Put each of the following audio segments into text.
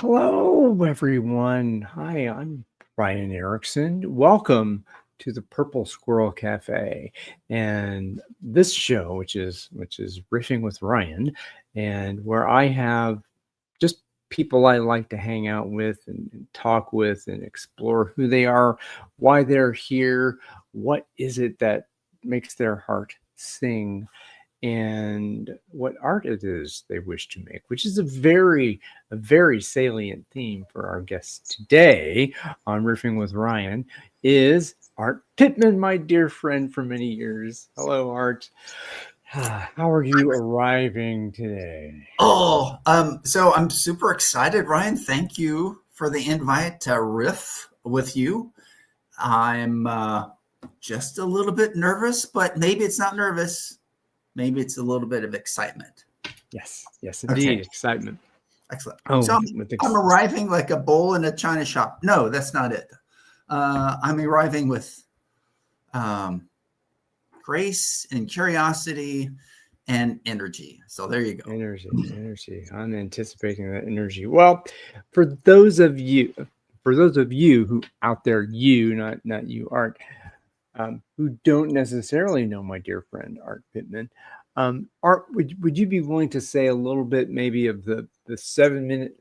Hello, everyone. Hi, I'm Brian Erickson. Welcome to the Purple Squirrel Café, and this show, which is Riffing with Ryan, and where I have just people I like to hang out with and talk with and explore who they are, why they're here, what is it that makes their heart sing, and what art it is they wish to make, which is a very salient theme for our guest today on Riffing with Ryan, is Art Pittman, my dear friend for many years. Hello, Art. How are you arriving today? So I'm super excited, Ryan. Thank you for the invite to riff with you. I'm just a little bit nervous, but maybe it's not nervous. Maybe it's a little bit of excitement. Yes, Okay, indeed, excitement. excellent. Oh, So I'm arriving like a bull in a china shop. No, that's not it. I'm arriving with grace and curiosity and energy. So there you go. energy. I'm anticipating that energy. Well, for those of you, who out there, not you, Art, who don't necessarily know my dear friend Art Pittman. Art, would you be willing to say a little bit maybe of the 7-inch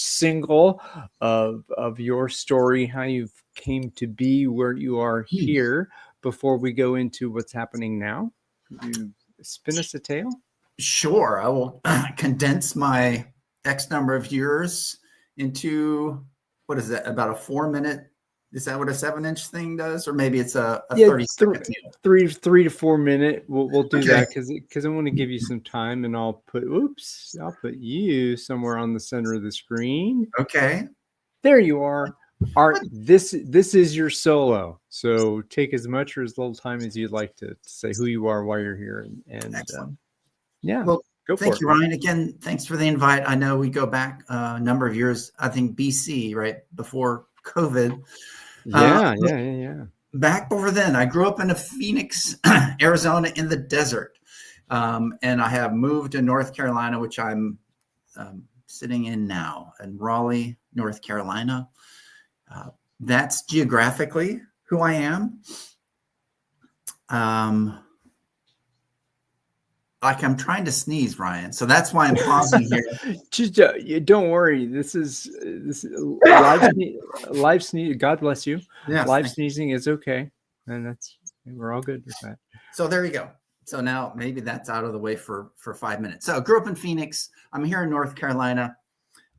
single of your story, how you came to be where you are here before we go into what's happening now? Could you spin us a tale? Sure, I will condense my X number of years into, what is that, about a 4 minute? Is that what a 7-inch thing does? Or maybe it's a 30-second deal. Three to 4 minute. We'll do Okay. that because I want to give you some time, and I'll put you somewhere on the center of the screen. Okay. There you are. Art, this is your solo. So take as much or as little time as you'd like to say who you are, why you're here, and Excellent. yeah, Well, go for thank it. you, Ryan. Again, thanks for the invite. I know we go back a number of years, I think BC, right before COVID. Yeah. Back before then, I grew up in Phoenix, Arizona, in the desert. And I have moved to North Carolina, which I'm sitting in now, in Raleigh, North Carolina. That's geographically who I am. Like I'm trying to sneeze, Ryan. So that's why I'm pausing here. Just don't worry. This is live sneeze. God bless you. Yeah, live sneezing is okay, and we're all good with that. So there you go. So now maybe that's out of the way for 5 minutes. So I grew up in Phoenix. I'm here in North Carolina.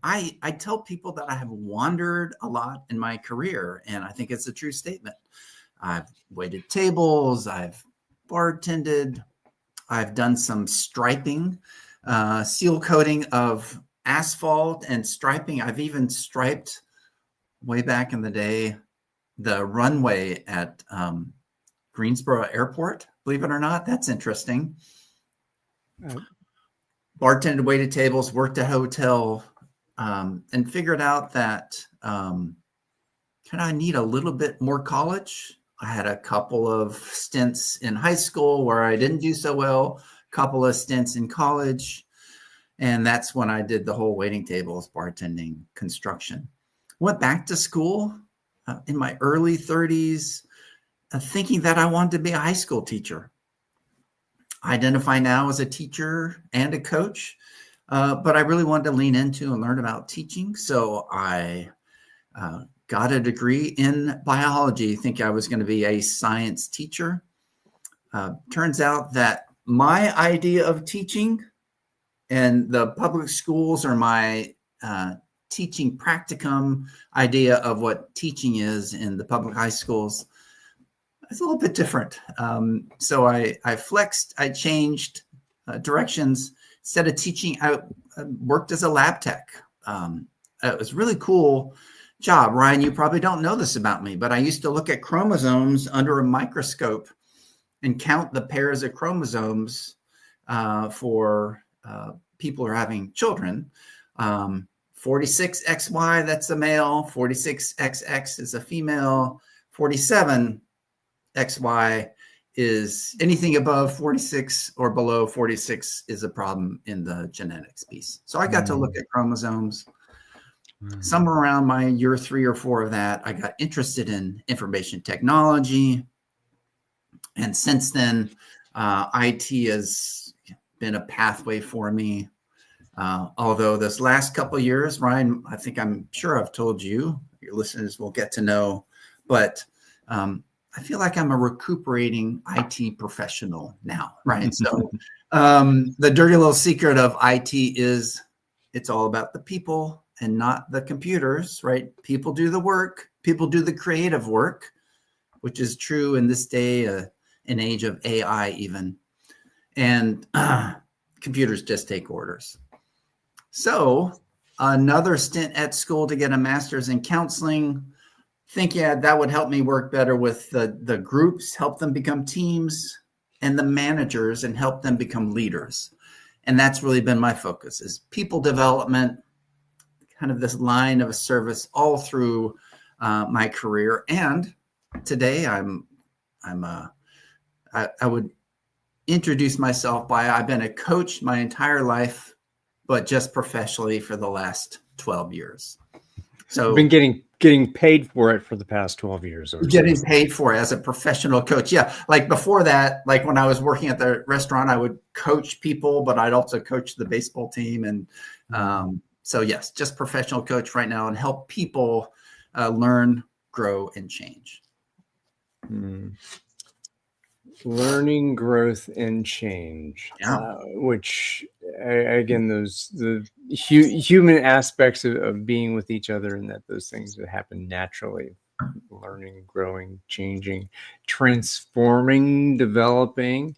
I tell people that I have wandered a lot in my career, and I think it's a true statement. I've waited tables. I've bartended. I've done some striping, seal coating of asphalt and striping. I've even striped way back in the day the runway at Greensboro Airport. Believe it or not, that's interesting. Bartended, waited tables, worked a hotel, and figured out that I need a little bit more college. I had a couple of stints in high school where I didn't do so well, a couple of stints in college. And that's when I did the whole waiting tables, bartending, construction. Went back to school in my early 30s, thinking that I wanted to be a high school teacher. I identify now as a teacher and a coach, but I really wanted to lean into and learn about teaching. So I got a degree in biology, think I was going to be a science teacher. Turns out that my idea of teaching and the public schools are my teaching practicum idea of what teaching is in the public high schools. It's a little bit different. So I flexed, I changed directions. Instead of teaching, I worked as a lab tech. It was really cool job. Ryan, you probably don't know this about me, but I used to look at chromosomes under a microscope and count the pairs of chromosomes for people who are having children. 46XY, that's a male. 46XX is a female. 47XY is anything above 46 or below 46 is a problem in the genetics piece. So I got to look at chromosomes. Somewhere around my year 3 or 4 of that, I got interested in information technology. And since then, IT has been a pathway for me. Although this last couple of years, Ryan, I'm sure I've told you, your listeners will get to know, but I feel like I'm a recuperating IT professional now, right? So the dirty little secret of IT is it's all about the people and not the computers, right? People do the work, people do the creative work, which is true in this day, an age of AI even. And computers just take orders. So another stint at school to get a master's in counseling, thinking that would help me work better with the groups, help them become teams, and the managers, and help them become leaders. And that's really been my focus, is people development, kind of this line of service all through my career. And today I would introduce myself by I've been a coach my entire life, but just professionally for the last 12 years. So been getting paid for it for the past 12 years or getting so. paid for it as a professional coach. Yeah. Like before that, like when I was working at the restaurant, I would coach people, but I'd also coach the baseball team. And so yes, just professional coach right now and help people learn, grow, and change. Learning, growth, and change, which again, the human aspects of being with each other, and that those things that happen naturally, learning, growing, changing, transforming, developing,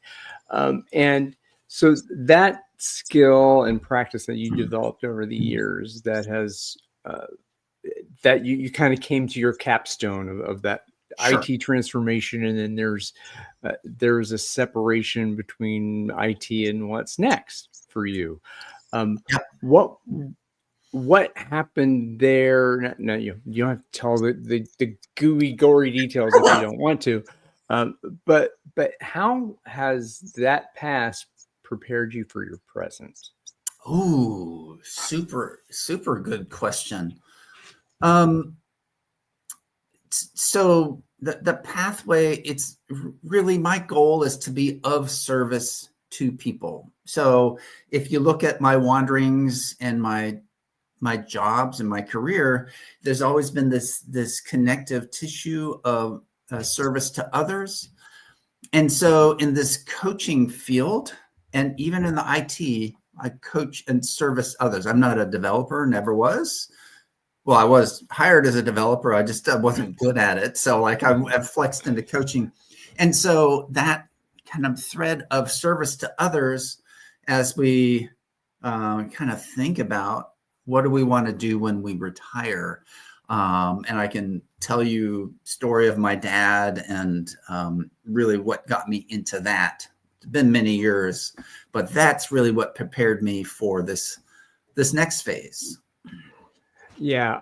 and so that skill and practice that you developed over the years, that has that you kind of came to your capstone of that IT transformation, and then there's a separation between IT and what's next for you. What happened there? No, you don't have to tell the gooey, gory details if you don't want to. But how has that past prepared you for your present? Ooh, super good question. So the pathway, it's really, my goal is to be of service to people. So if you look at my wanderings and my jobs and my career, there's always been this connective tissue of service to others. And so in this coaching field, and even in the IT, I coach and service others. I'm not a developer, never was. Well, I was hired as a developer. I just wasn't good at it. So like I've flexed into coaching. And so that kind of thread of service to others, as we kind of think about what do we want to do when we retire. And I can tell you story of my dad and really what got me into that. It's been many years, but that's really what prepared me for this next phase. Yeah,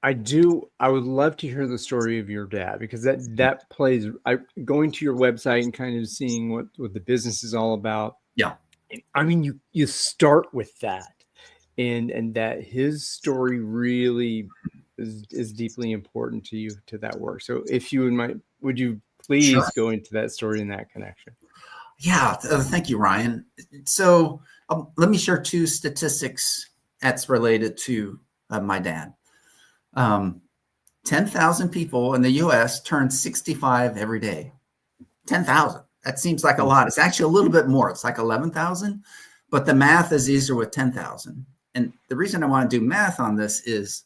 I do. I would love to hear the story of your dad, because that plays. Going to your website and kind of seeing what the business is all about. Yeah, I mean, you start with that, and that his story really is deeply important to you, to that work. So if you would you please go into that story and that connection? Yeah, thank you, Ryan. So let me share 2 statistics that's related to my dad. 10,000 people in the US turn 65 every day. 10,000. That seems like a lot. It's actually a little bit more. It's like 11,000, but the math is easier with 10,000. And the reason I want to do math on this is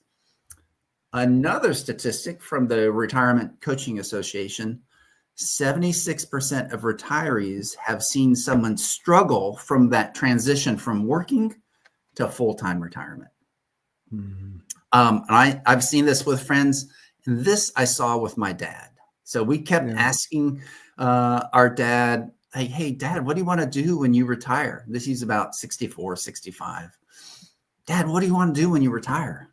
another statistic from the Retirement Coaching Association. 76% of retirees have seen someone struggle from that transition from working to full-time retirement. I've seen this with friends, and this I saw with my dad. So we kept asking our dad, hey, Dad, what do you want to do when you retire? He's about 64, 65. Dad, what do you want to do when you retire?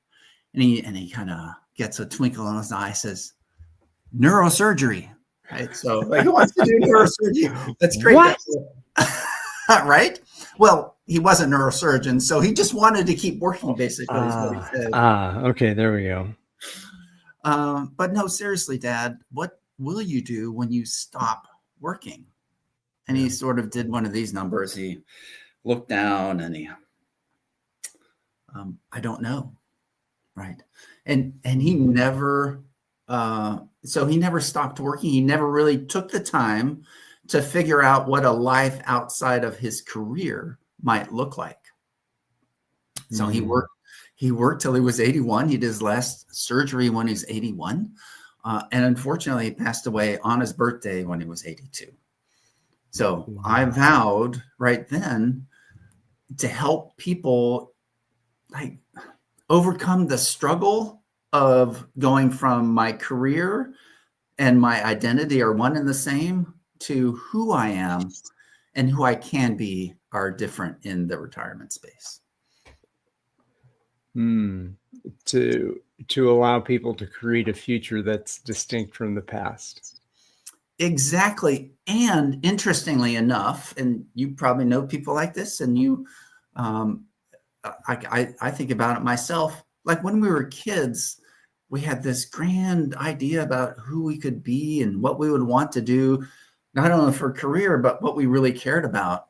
And he kind of gets a twinkle in his eye, says, neurosurgery. Right. So like, who wants to do neurosurgery? That's great. What? Right. Well, he was a neurosurgeon, so he just wanted to keep working, basically, is what he said. Okay, there we go. But no, seriously, Dad, what will you do when you stop working? And he sort of did one of these numbers. He looked down and I don't know. Right. And he never, so he never stopped working. He never really took the time to figure out what a life outside of his career might look like. So he worked till he was 81. He did his last surgery when he was 81. And unfortunately, he passed away on his birthday when he was 82. So I vowed right then to help people like overcome the struggle of going from my career and my identity are one and the same to who I am and who I can be are different in the retirement space. To allow people to create a future that's distinct from the past. Exactly. And interestingly enough, and you probably know people like this, and you, I think about it myself. Like when we were kids, we had this grand idea about who we could be and what we would want to do, not only for career, but what we really cared about.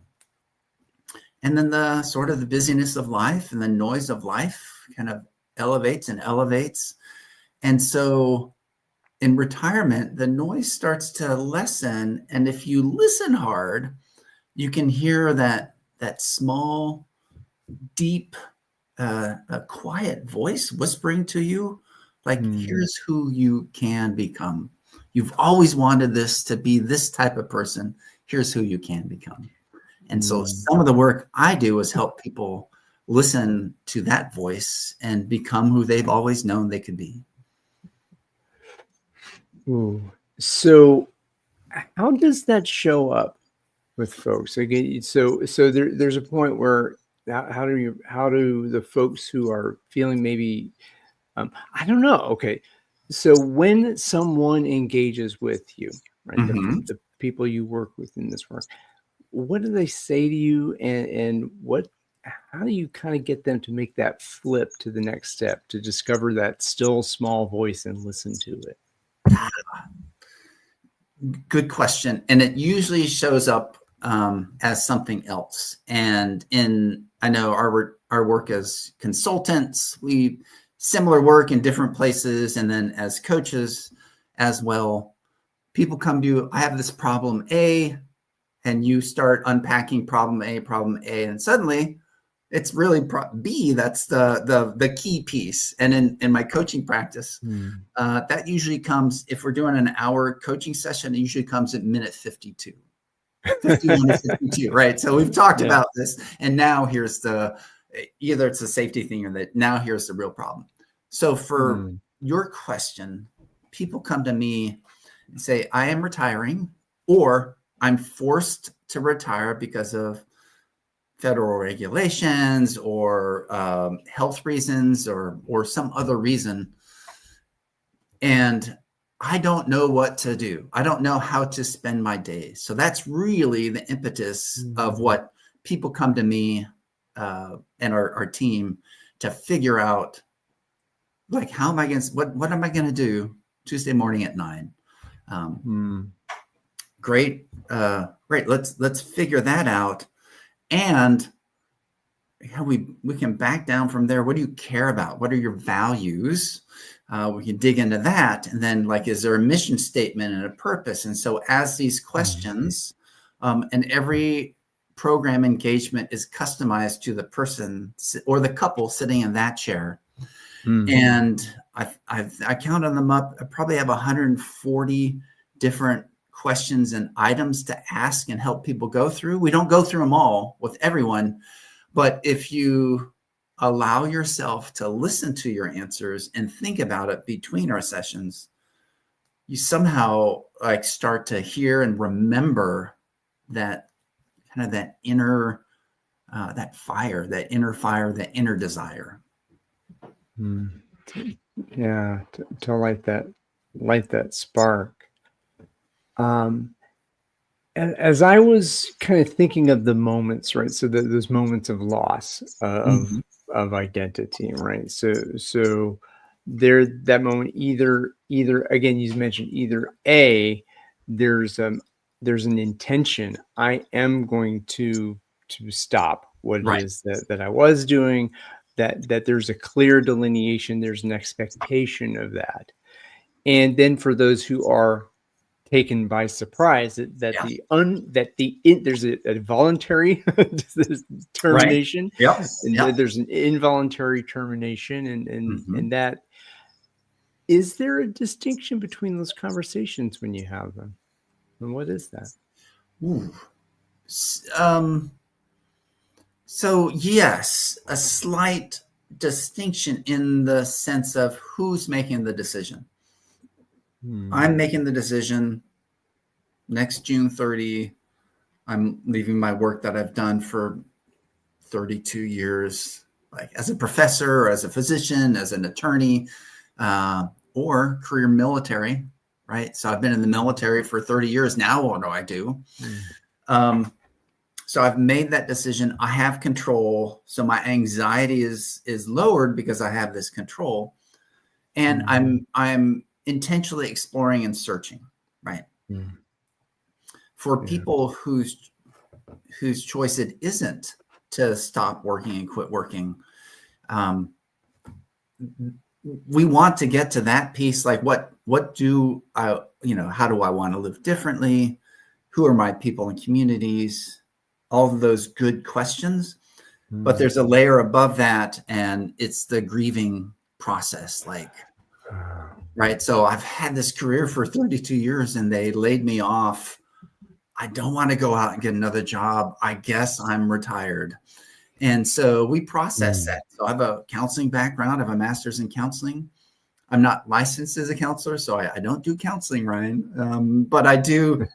And then the sort of the busyness of life and the noise of life kind of elevates and elevates. And so in retirement, the noise starts to lessen. And if you listen hard, you can hear that small, deep, a quiet voice whispering to you, like, here's who you can become. You've always wanted this to be this type of person. Here's who you can become. And so some of the work I do is help people listen to that voice and become who they've always known they could be. Ooh. So how does that show up with folks? Again, so there's a point where how do the folks who are feeling maybe I don't know. Okay. So when someone engages with you, right, the people you work with in this work, what do they say to you, and how do you kind of get them to make that flip to the next step, to discover that still small voice and listen to it? Good question. And it usually shows up as something else. And I know our work as consultants, we similar work in different places. And then as coaches as well, people come to you, I have this problem A, and you start unpacking problem A, and suddenly it's really B. That's the key piece. And in my coaching practice, that usually comes, if we're doing an hour coaching session, it usually comes at minute 52. 51 to 52, right? So we've talked about this, and now here's either it's a safety thing or that now here's the real problem. So for your question, people come to me and say, I am retiring, or I'm forced to retire because of federal regulations or health reasons or some other reason. And I don't know what to do. I don't know how to spend my days. So that's really the impetus of what people come to me and our team to figure out, like, how am I going to, what am I going to do Tuesday morning at 9? Great. Let's figure that out. And we can back down from there. What do you care about? What are your values? We can dig into that. And then, like, is there a mission statement and a purpose? And so as these questions, and every program engagement is customized to the person or the couple sitting in that chair. And I counted them up. I probably have 140 different questions and items to ask and help people go through. We don't go through them all with everyone, but if you allow yourself to listen to your answers and think about it between our sessions, you somehow like start to hear and remember that kind of that inner, that inner desire. Yeah, to light that spark. Um, as I was kind of thinking of the moments, right? So those moments of loss Mhm. of identity, right? So there that moment either again you mentioned either a there's there's an intention. I am going to stop what it Right. is that I was doing. That there's a clear delineation. There's an expectation of that. And then for those who are taken by surprise that Yeah. there's a voluntary Right. termination, Yep. and Yep. there's an involuntary termination, Mhm. and that is there a distinction between those conversations when you have them, and what is that? Ooh. S- Um, so yes, a slight distinction in the sense of who's making the decision. I'm Hmm. making the decision next June 30. I'm leaving my work that I've done for 32 years, like as a professor, or as a physician, as an attorney, uh, or career military, right? So I've been in the military for 30 years now. What do I do? Hmm. Um, so I've made that decision. I have control. So my anxiety is lowered because I have this control. And Hmm. I'm intentionally exploring and searching, right? Hmm. For Yeah. people whose choice it isn't to stop working and quit working, um, we want to get to that piece. Like, what do I, how do I want to live differently? Who are my people and communities? All of those good questions. But Hmm. there's a layer above that, and it's the grieving process. Like, Ah. right. So I've had this career for 32 years and they laid me off. I don't want to go out and get another job. I guess I'm retired. And so we process Hmm. that. So I have a counseling background. I have a master's in counseling. I'm not licensed as a counselor, so I don't do counseling, Ryan. But I do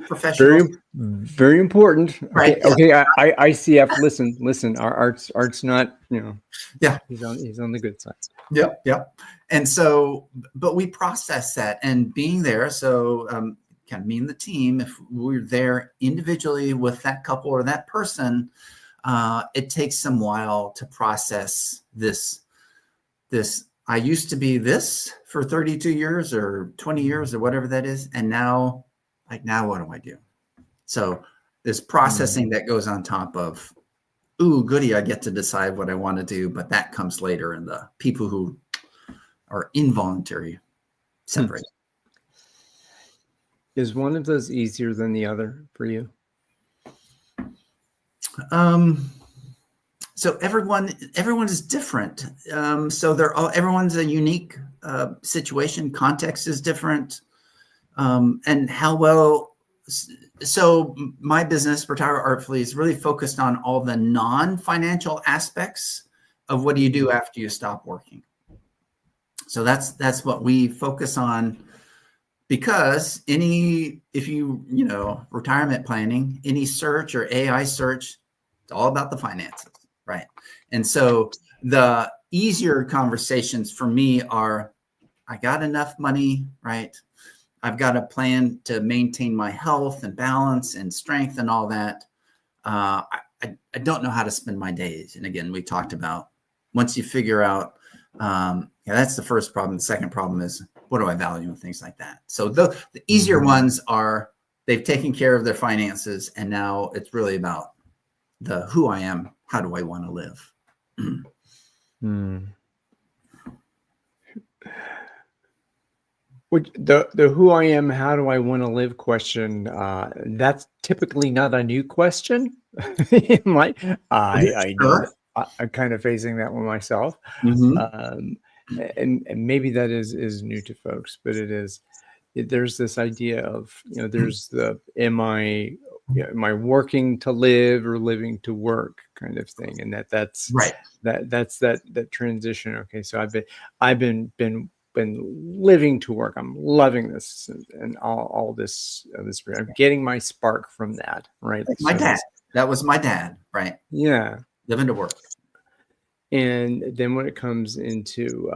professional, Very important. right? Okay, Yeah, okay. ICF. Listen. Our art's not. yeah, He's on the good side. yep, yep. And so, but we process that and being there. So, kind of me and the team, if we're there individually with that couple or that person, it takes some while to process this. I used to be this for 32 years or 20 years or whatever that is, and now, like, now what do I do? So there's Hmm. processing that goes on top of, ooh, goody, I get to decide what I want to do, but that comes later in the people who are involuntary Hmm. separate. Is one of those easier than the other for you? Um, so everyone is different. So everyone's a unique situation. Context is different, and how well. So my business, Retire Artfully, is really focused on all the non-financial aspects of what do you do after you stop working. So that's what we focus on, because if retirement planning, any search or AI search, it's all about the finances, right? And so the easier conversations for me are, I got enough money, right? I've got a plan to maintain my health and balance and strength and all that. I don't know how to spend my days. And again, we talked about, once you figure out, that's the first problem. The second problem is, what do I value and things like that. So the easier Hmm. ones are, they've taken care of their finances, and now it's really about the who I am. How do I want to live? Hmm. Which the who I am, how do I want to live question? That's typically not a new question. Like I know that Sure. I'm kind of facing that one myself, Mm-hmm. um, and maybe that is new to folks, but there's this idea of there's the am I working to live or living to work kind of thing, and Right. that's that transition. Okay, so I've been living to work. I'm loving this and all this. I'm getting my spark from that, right? Like my So dad. this, That was my dad, right? yeah. Living to work. And then when it comes into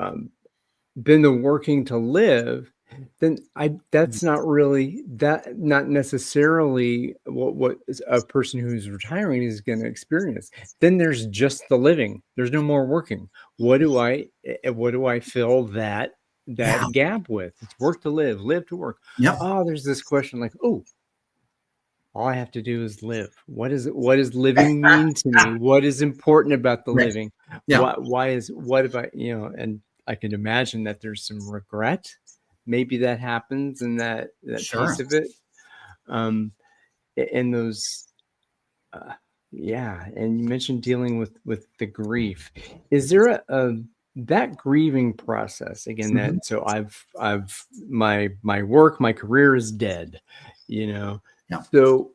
then the working to live, then that's not necessarily what a person who's retiring is going to experience. Then there's just the living. There's no more working. What do I fill Yeah. that gap with? It's work to live to work. Yep. Oh, there's this question like, oh, all I have to do is live. What does living mean to me? What is important about the Right. living? Yeah. What if I, and I can imagine that there's some regret. Maybe that happens in that piece Sure. of it. Um, and those, uh, yeah. And you mentioned dealing with the grief. Is there a that grieving process again? Mhm. So I've my work, my career is dead. You know, Yeah. so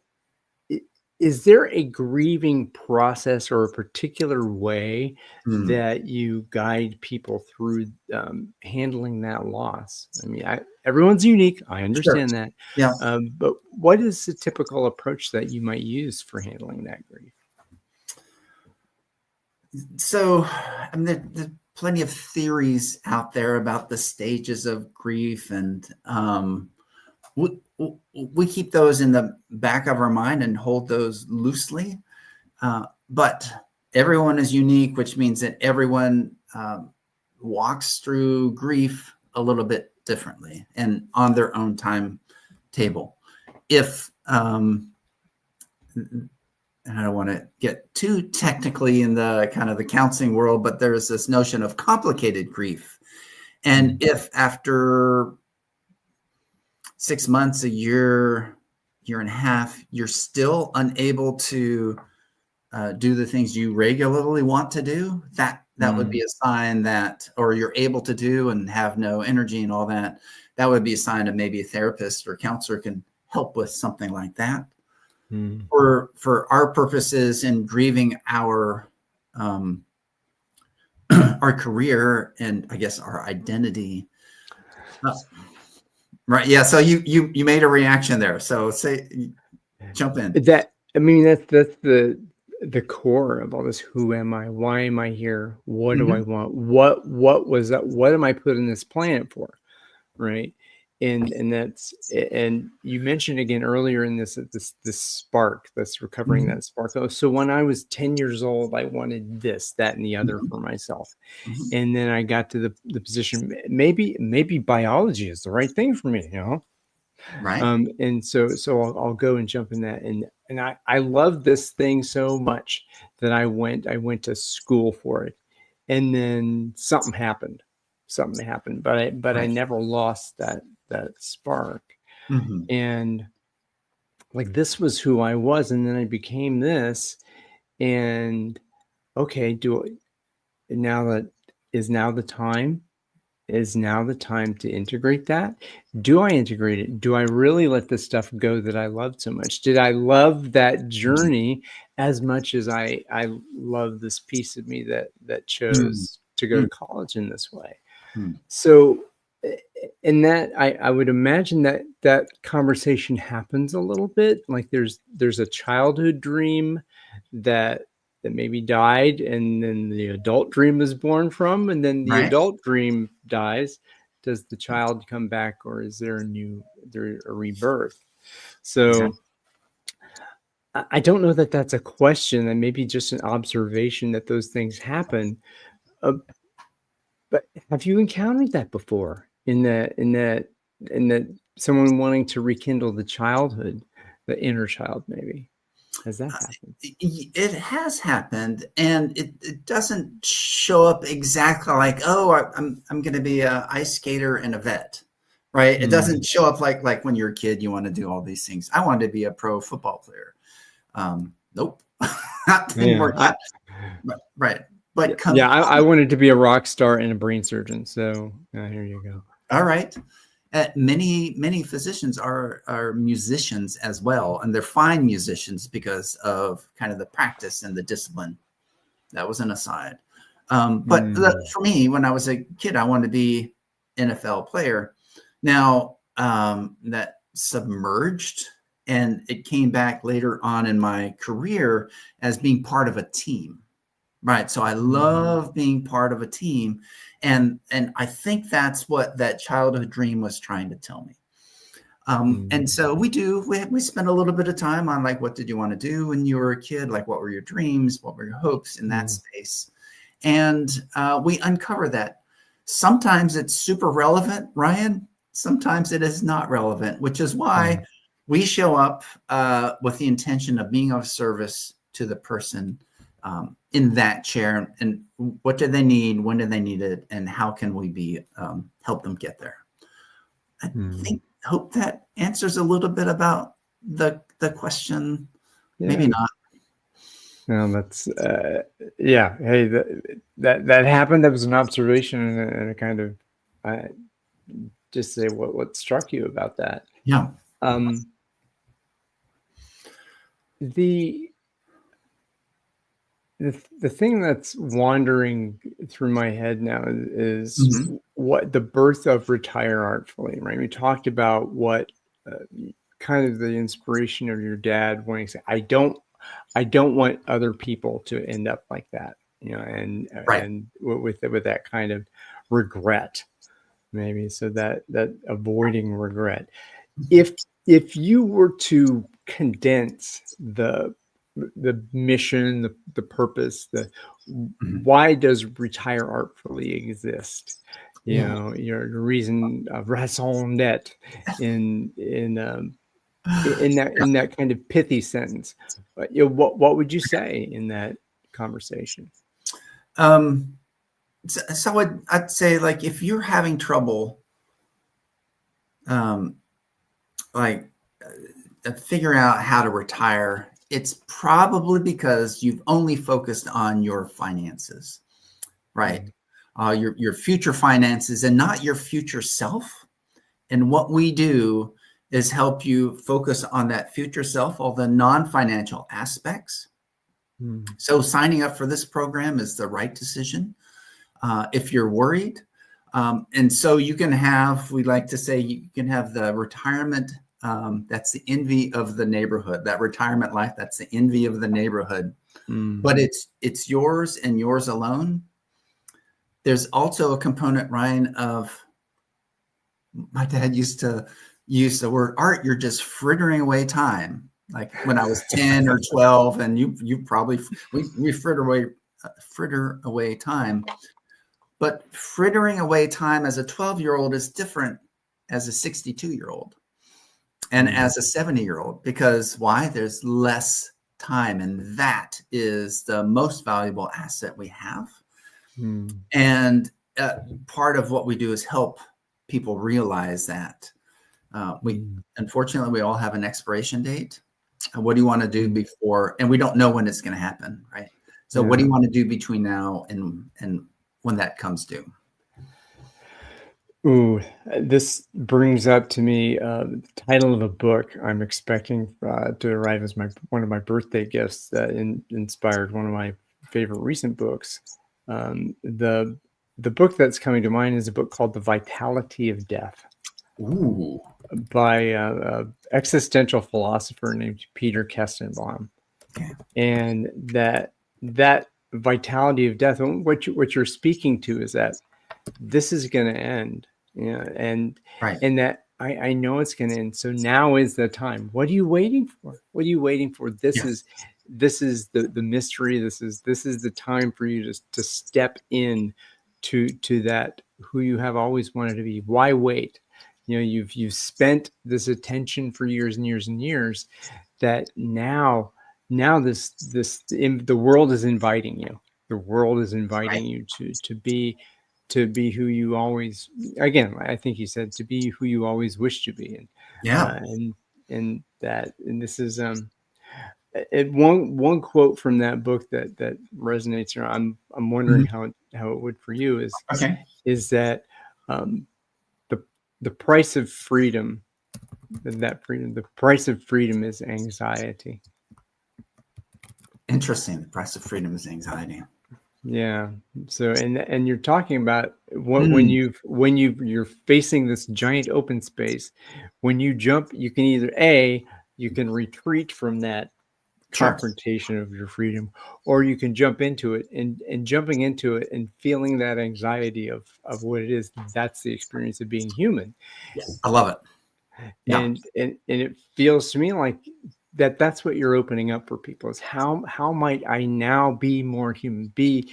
i- is there a grieving process or a particular way Mm. that you guide people through handling that loss? I mean, everyone's unique. I Sure. understand that. Yeah. But what is the typical approach that you might use for handling that grief? So, I mean, there's plenty of theories out there about the stages of grief, and we keep those in the back of our mind and hold those loosely. But everyone is unique, which means that everyone walks through grief a little bit differently and on their own timetable. If and I don't want to get too technically in the kind of the counseling world, but there's this notion of complicated grief. And if after 6 months, a year, year and a half, you're still unable to do the things you regularly want to do, that would be a sign that, or you're able to do and have no energy and all that, that would be a sign of maybe a therapist or counselor can help with something like that. Mm. For our purposes in grieving our our career and I guess our identity. Right. Yeah. So you made a reaction there. So jump in. That I mean, that's the core of all this. Who am I? Why am I here? What do I Mhm. want? What was that? What am I put in this planet for? Right. And you mentioned again earlier in this spark that's recovering Mhm. that spark. Oh, so when I was 10 years old, I wanted this, that, and the other Mhm. for myself. Mhm. And then I got to the position, maybe biology is the right thing for me, Right. and so I'll go and jump in that, and I love this thing so much that I went to school for it, and then something happened, but I Right. never lost that spark. Mhm. And like this was who I was, and then I became this. And okay, now that is now the time is now the time to integrate that? Do I integrate it? Do I really let this stuff go that I loved so much? Did I love that journey as much as I love this piece of me that Mm. chose to go Mm. to college in this way? Mm. So in that I would imagine that conversation happens a little bit. Like there's a childhood dream that maybe died, and then the adult dream is born from, and then the Right. adult dream dies. Does the child come back, or is there a rebirth? So Exactly. I don't know that that's a question, and maybe just an observation that those things happen. Uh, But have you encountered that before in that someone wanting to rekindle the childhood, the inner child maybe? Has that happened? It has happened, and it doesn't show up exactly like, oh, I'm going to be a ice skater and a vet, right? It Mm. doesn't show up like when you're a kid, you want to do all these things. I wanted to be a pro football player. Nope, didn't Yeah, work out. Right, yeah, but yeah, I wanted to be a rock star and a brain surgeon, so, here you go. all right. Many physicians are musicians as well, and they're fine musicians because of kind of the practice and the discipline. That was an aside. But Mm. for me, when I was a kid, I wanted to be NFL player. Now that submerged, and it came back later on in my career as being part of a team. Right. So I love being part of a team. And I think that's what that childhood dream was trying to tell me. And so we spend a little bit of time on like, what did you want to do when you were a kid? Like, what were your dreams? What were your hopes in that space? And we uncover that. Sometimes it's super relevant, Ryan. Sometimes it is not relevant, which is why we show up with the intention of being of service to the person in that chair, and what do they need, when do they need it, and how can we be help them get there. I hope that answers a little bit about the question. Maybe not. No, that's yeah. Hey, that happened. That was an observation, and a kind of just say what struck you about that. Yeah. The thing that's wandering through my head now is what the birth of Retire Artfully, right? We talked about what kind of the inspiration of your dad wanting to say, I don't want other people to end up like that, and with that kind of regret, maybe. So that avoiding regret. If you were to condense the mission, the purpose, why does Retire Artfully exist? Your reason of raison d'etre in that kind of pithy sentence. What would you say in that conversation? So I'd say, like, if you're having trouble, figuring out how to retire, it's probably because you've only focused on your finances, right? Your future finances and not your future self. And what we do is help you focus on that future self, all the non-financial aspects. So signing up for this program is the right decision. If you're worried, and so you can have, we like to say, you can have the retirement. That's the envy of the neighborhood, that retirement life. That's the envy of the neighborhood, but it's yours and yours alone. There's also a component, Ryan, of, my dad used to use the word, Art, you're just frittering away time. Like when I was 10 or 12, and you probably, we fritter away time. But frittering away time as a 12-year-old is different as a 62-year-old and as a 70-year-old, because why? There's less time, and that is the most valuable asset we have. And part of what we do is help people realize that unfortunately, we all have an expiration date. And what do you want to do before? And we don't know when it's going to happen, right? So what do you want to do between now and when that comes due? Ooh, this brings up to me the title of a book I'm expecting to arrive as one of my birthday gifts that inspired one of my favorite recent books. The book that's coming to mind is a book called The Vitality of Death. Ooh. By an existential philosopher named Peter Kestenbaum. And that vitality of death, what you're speaking to is that this is going to end, and that I know it's going to end. So now is the time. What are you waiting for? What are you waiting for? This is the mystery. This is the time for you to step in to that who you have always wanted to be. Why wait? You've spent this attention for years and years and years, that now the world is inviting you. The world is inviting you to be who you always, again, I think you said, to be who you always wish to be. And this is one quote from that book that resonates. I'm wondering how it would for you is that the price of freedom, the price of freedom is anxiety. Interesting. The price of freedom is anxiety. Yeah. So, and you're talking about when you're facing this giant open space, when you jump, you can either you can retreat from that Sure. confrontation of your freedom, or you can jump into it, and jumping into it and feeling that anxiety of what it is. That's the experience of being human. Yeah, I love it. Yeah. And it feels to me like that's what you're opening up for people, is how might I now be more human, be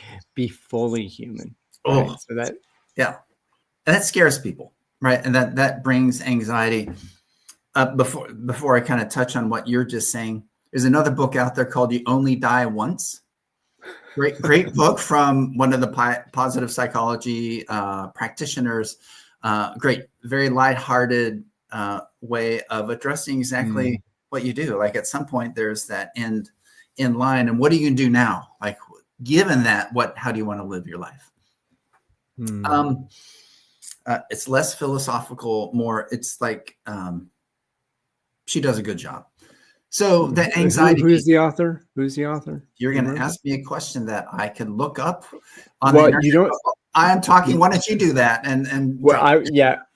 fully human, right? Oh, So that, yeah. And that scares people, right? And that brings anxiety. Before I kind of touch on what you're just saying, there's another book out there called You Only Die Once. Great book from one of the positive psychology practitioners. Great, very lighthearted way of addressing exactly what you do. Like at some point, there's that end in line, and what are you going to do now? Like, given that, how do you want to live your life? It's less philosophical, more. It's like she does a good job. So the anxiety. Who's the author? Who's the author? You're going to ask me a question that I can look up on well, the internet. You don't. I'm talking. Why don't you do that? And well,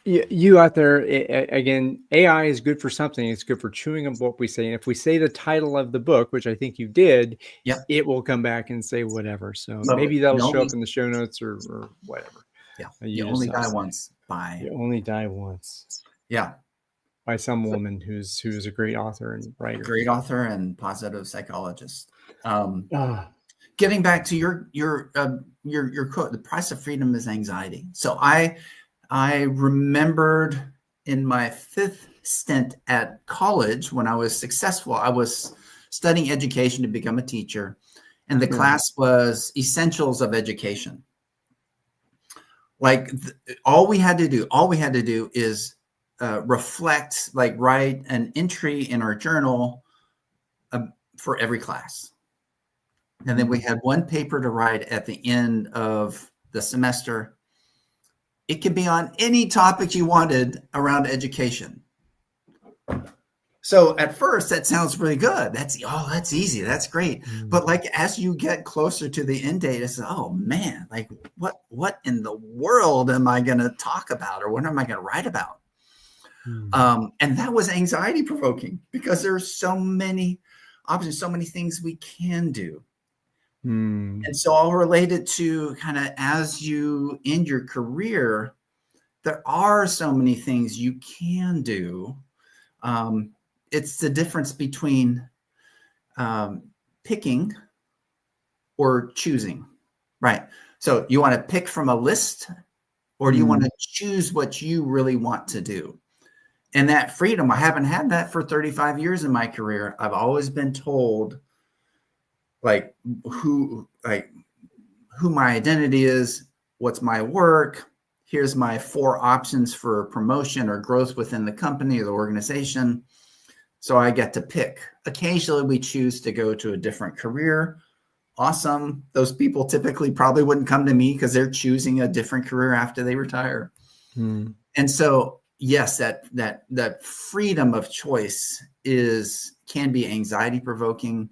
you out there, again, AI is good for something. It's good for chewing up what we say. And if we say the title of the book, which I think you did, it will come back and say whatever. So maybe that'll show up in the show notes or whatever. Yeah. You Only Die Once by. You Only Die Once. Yeah. By some woman who's a great author and writer. Great author and positive psychologist. Getting back to your quote, the price of freedom is anxiety. So I remembered in my 5th stint at college, when I was successful, I was studying education to become a teacher, and the class was Essentials of Education. Like all we had to do is reflect, like write an entry in our journal for every class. And then we had one paper to write at the end of the semester. It could be on any topic you wanted around education. So at first that sounds really good. That's easy. That's great. But like, as you get closer to the end date, it's, oh man, like what in the world am I going to talk about? Or what am I going to write about? And that was anxiety provoking, because there's so many options, so many things we can do. And so I'll relate it to kind of, as you end your career, there are so many things you can do. It's the difference between picking or choosing, right? So you want to pick from a list, or do you want to choose what you really want to do? And that freedom, I haven't had that for 35 years in my career. I've always been told who my identity is, what's my work, here's my 4 options for promotion or growth within the company or the organization. So I get to pick. Occasionally we choose to go to a different career. Awesome. Those people typically probably wouldn't come to me because they're choosing a different career after they retire. And so, yes, that freedom of choice can be anxiety provoking.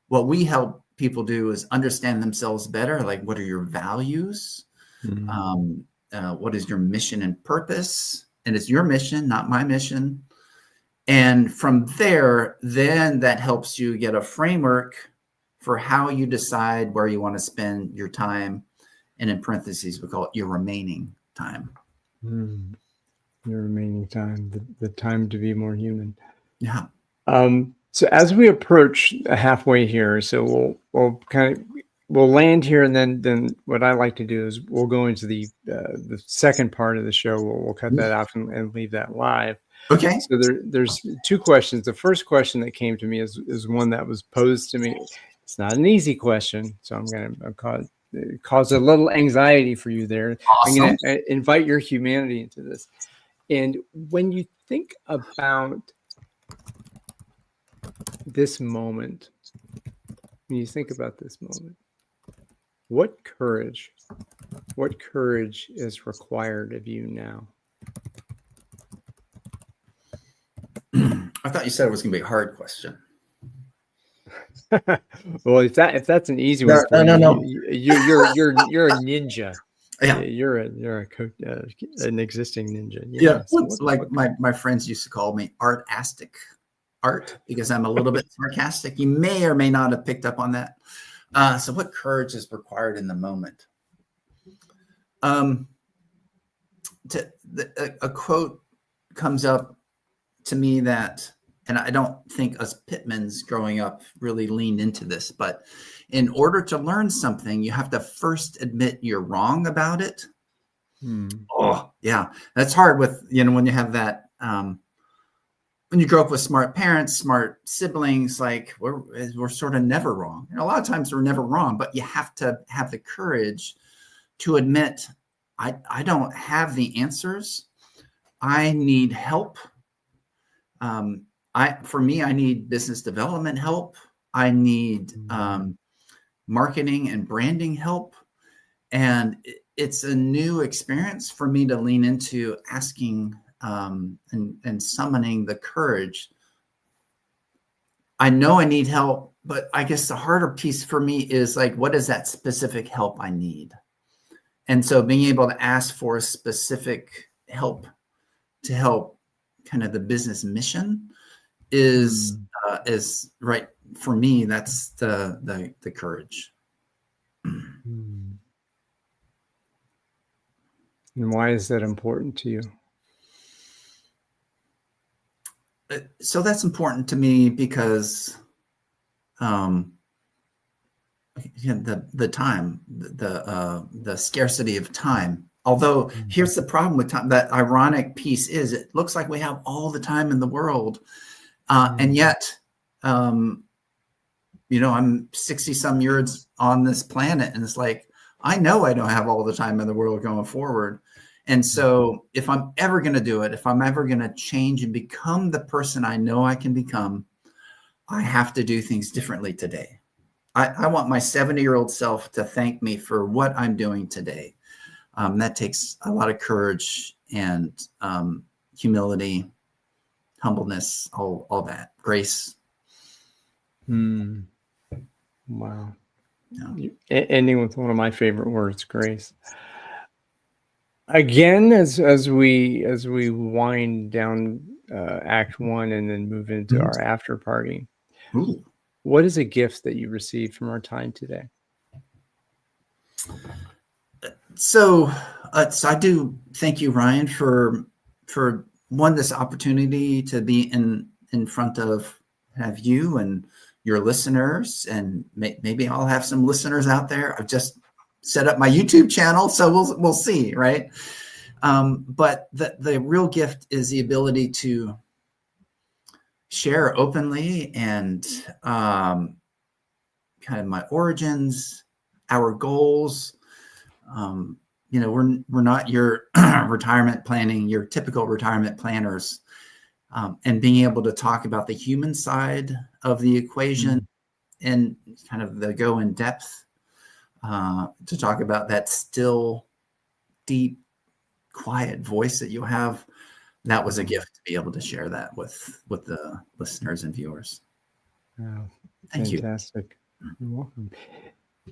What we help people do is understand themselves better. Like, what are your values? What is your mission and purpose? And it's your mission, not my mission. And from there, then that helps you get a framework for how you decide where you want to spend your time. And in parentheses, we call it your remaining time. Your remaining time, the time to be more human. Yeah. So as we approach halfway here, so we'll land here, and then what I like to do is we'll go into the second part of the show. We'll cut that off and leave that live. Okay. So there's 2 questions. The first question that came to me is one that was posed to me. It's not an easy question, so I'm going to cause a little anxiety for you there. Awesome. I'm going to invite your humanity into this. And when you think about this moment, what courage is required of you now? I thought you said it was going to be a hard question. Well, if that's an easy one, no. You're a ninja. Yeah, you're an existing ninja. Yeah. Like my friends used to call me artastic. Art, because I'm a little bit sarcastic. You may or may not have picked up on that. So what courage is required in the moment? A quote comes up to me that, and I don't think us Pittmans growing up really leaned into this, but in order to learn something, you have to first admit you're wrong about it. Oh, yeah. That's hard with, when you have that, when you grow up with smart parents, smart siblings, like we're sort of never wrong. A lot of times we're never wrong, but you have to have the courage to admit, I don't have the answers. I need help. For me, I need business development help. I need marketing and branding help. And it's a new experience for me to lean into asking and summoning the courage. I know I need help, but I guess the harder piece for me is like, what is that specific help I need? And so being able to ask for specific help to help kind of the business mission is right for me. That's the courage. And why is that important to you? So that's important to me because the time, the scarcity of time. Although here's the problem with time, that ironic piece is it looks like we have all the time in the world. And yet, I'm 60 some years on this planet, and it's like, I know I don't have all the time in the world going forward. And so if I'm ever going to do it, if I'm ever going to change and become the person I know I can become, I have to do things differently today. I want my 70-year-old self to thank me for what I'm doing today. That takes a lot of courage and humility, humbleness, all that, grace. Wow. Yeah. Ending with one of my favorite words, grace. Again, as we wind down Act 1 and then move into our after party, what is a gift that you received from our time today? So I do thank you, Ryan, for this opportunity to be in front of you and your listeners, and maybe I'll have some listeners out there. I've just set up my YouTube channel, so we'll see, right? But the real gift is the ability to share openly and kind of my origins, our goals. We're not your retirement planning, your typical retirement planners, and being able to talk about the human side of the equation and kind of the go in depth to talk about that still, deep, quiet voice that you have. That was a gift to be able to share that with the listeners and viewers. Wow, Thank you. Fantastic. You're welcome.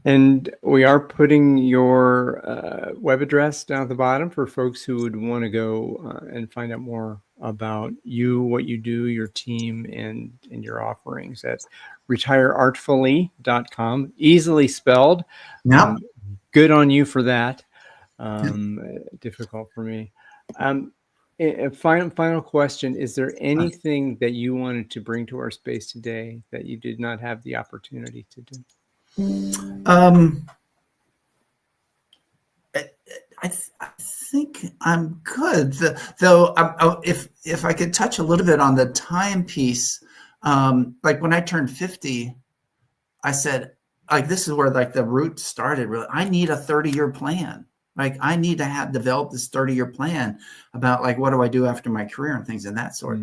And we are putting your web address down at the bottom for folks who would want to go and find out more about you, what you do, your team, and your offerings at retireartfully.com. Easily spelled. Yep. Good on you for that. Difficult for me. A final question. Is there anything that you wanted to bring to our space today that you did not have the opportunity to do? I think I'm good. Though, if I could touch a little bit on the time piece, like when I turned 50, I said, like, this is where like the root started. Really, I need a 30-year plan. Like, I need to have developed this 30-year plan about like, what do I do after my career and things of that sort.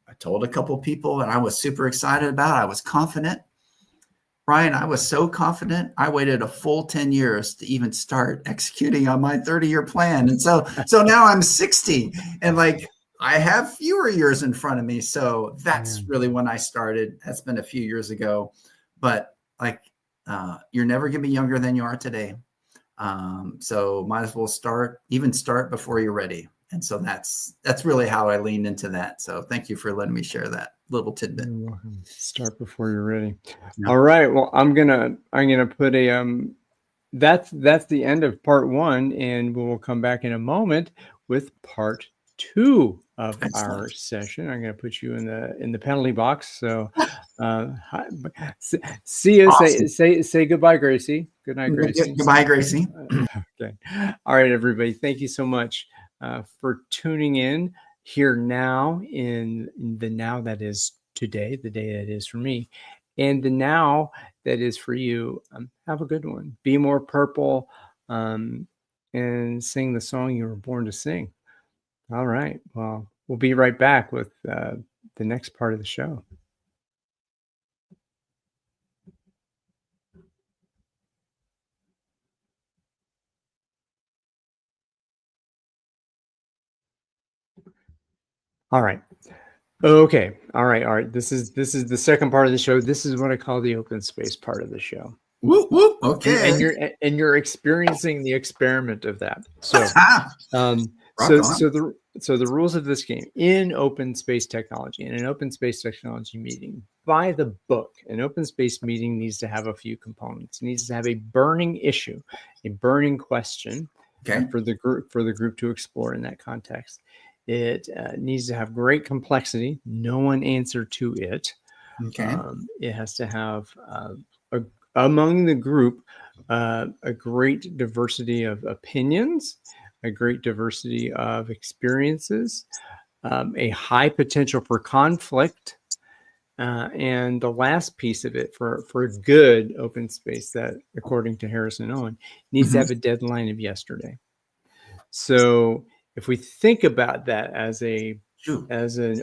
I told a couple of people, and I was super excited about it. I was confident. Ryan, I was so confident. I waited a full 10 years to even start executing on my 30-year plan. And so now I'm 60 and like I have fewer years in front of me. So that's really when I started. That's been a few years ago, but like you're never going to be younger than you are today. So might as well start before you're ready. And so that's really how I leaned into that. So thank you for letting me share that little tidbit. You're welcome. Start before you're ready. Yeah. All right. Well, I'm gonna put a that's the end of part 1, and we'll come back in a moment with part 2 of our session. I'm going to put you in the penalty box. So, see you. Awesome. Say goodbye, Gracie. Good night, Gracie. Goodbye, Gracie. Okay. All right, everybody. Thank you so much for tuning in here now in the now that is today, the day that is for me, and the now that is for you. Have a good one. Be more purple, and sing the song you were born to sing. All right. Well, we'll be right back with the next part of the show. All right. Okay. All right. This is the second part of the show. This is what I call the open space part of the show. Whoop, whoop. Okay. And you're experiencing the experiment of that. So, so the rules of this game in open space technology, in an open space technology meeting, by the book, an open space meeting needs to have a few components. It needs to have a burning issue, a burning question for the group to explore in that context. It needs to have great complexity, no one answer to it. Okay. It has to have among the group a great diversity of opinions, a great diversity of experiences, a high potential for conflict, and the last piece of it for a good open space that, according to Harrison Owen, needs to have a deadline of yesterday. So if we think about that as an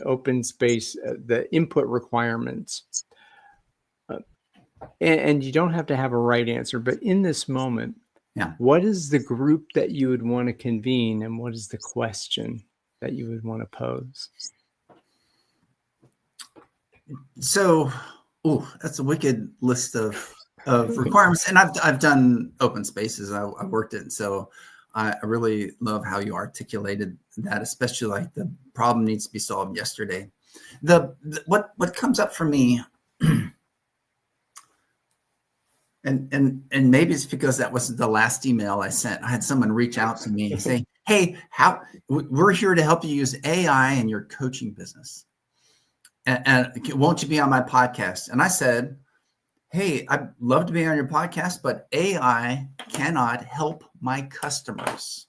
open space, the input requirements, and you don't have to have a right answer, but in this moment, what is the group that you would want to convene, and what is the question that you would want to pose? So, that's a wicked list of requirements, and I've done open spaces. I worked it, so I really love how you articulated that, especially like the problem needs to be solved yesterday. What comes up for me, and maybe it's because that was the last email I sent. I had someone reach out to me and say, "Hey, we're here to help you use AI in your coaching business, and won't you be on my podcast?" And I said, "Hey, I'd love to be on your podcast, but AI cannot help my customers."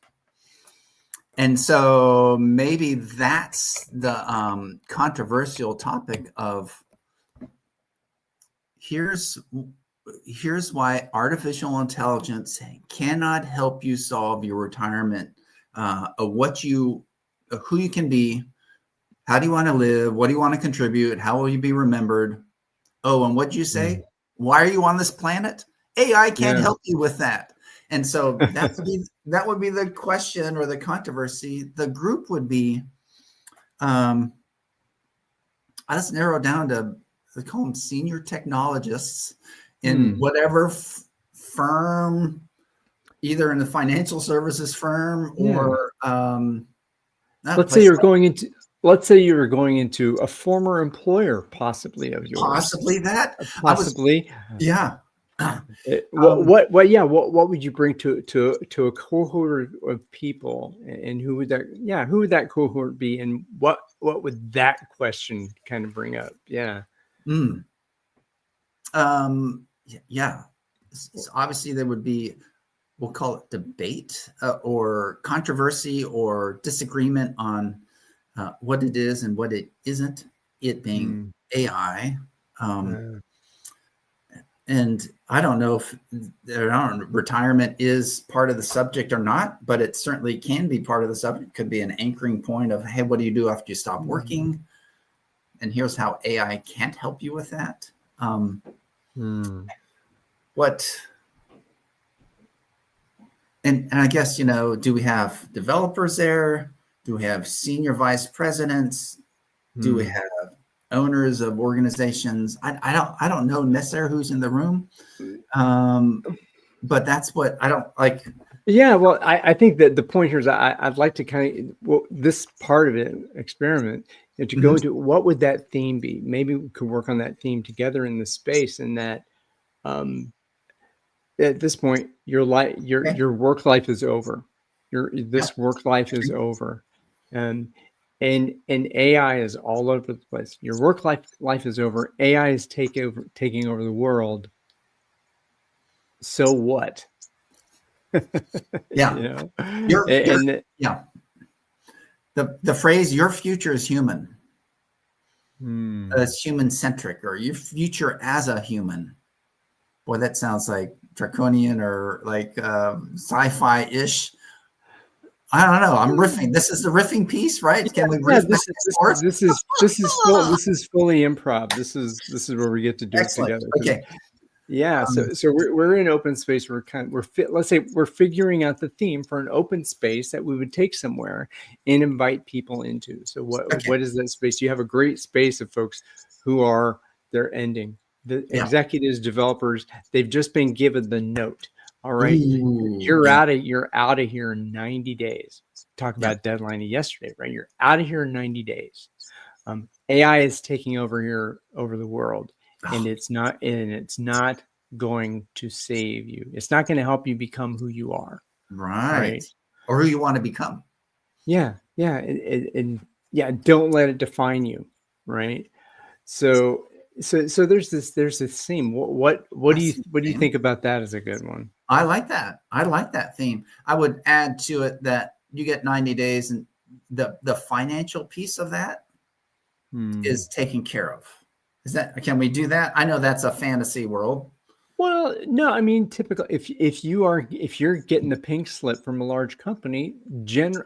And so maybe that's the controversial topic of here's why artificial intelligence cannot help you solve your retirement of who you can be, how do you want to live, what do you want to contribute, how will you be remembered? Oh, and what'd you say? Why are you on this planet? AI can't help you with that. And so that would be the question or the controversy. The group would be, I just narrow down to, they call them senior technologists in whatever firm, either in the financial services firm or let's say you're going into a former employer, possibly of yours. Possibly that. What would you bring to a cohort of people, and who would that cohort be, and what would that question kind of bring up? So obviously there would be, we'll call it debate or controversy or disagreement on what it is and what it isn't, it being AI. And I don't know if retirement is part of the subject or not, but it certainly can be part of the subject. It could be an anchoring point of, hey, what do you do after you stop working? And here's how AI can't help you with that. And I guess, do we have developers there? Do we have senior vice presidents? Do we have owners of organizations? I don't know necessarily who's in the room. But that's what I don't like. Yeah, well, I think that the point here is I'd like to kind of, well, this part of it, experiment, to go Mhm. into what would that theme be? Maybe we could work on that theme together in the space, and that um, at this point, your life, Okay. your work life is over. Yeah. This work life is over, and and AI is all over the place. Your work life is over. AI is taking over the world. So what? Yeah. You know, You're and yeah. The phrase "your future is human," hmm. it's human centric, or your future as a human. Boy, that sounds like draconian or like sci-fi ish. I don't know. I'm riffing. This is the riffing piece, right? Can we Yeah, riff back and forth? this is fully improv. This is where we get to do it Excellent. together. 'Cause Okay. yeah, so we're in open space. Let's say we're figuring out the theme for an open space that we would take somewhere and invite people into. So Okay. what is that space? You have a great space of folks who are they're ending. The Yeah. executives, developers, they've just been given the note. All right, Ooh. Yeah. you're out of here in 90 days. Talk Yeah. about deadline yesterday, right? You're out of here in 90 days. AI is taking over the world, Oh, and it's not going to save you. It's not going to help you become who you are, right. right? Or who you want to become. Yeah, and yeah, don't let it define you, right? So so there's this theme. I see What do the you theme. think about that as a good one? I like that. I like that theme. I would add to it that you get 90 days, and the financial piece of that Hmm. is taken care of. Is that, can we do that? I know that's a fantasy world. Well, no, I mean, typically, if you're getting the pink slip from a large company,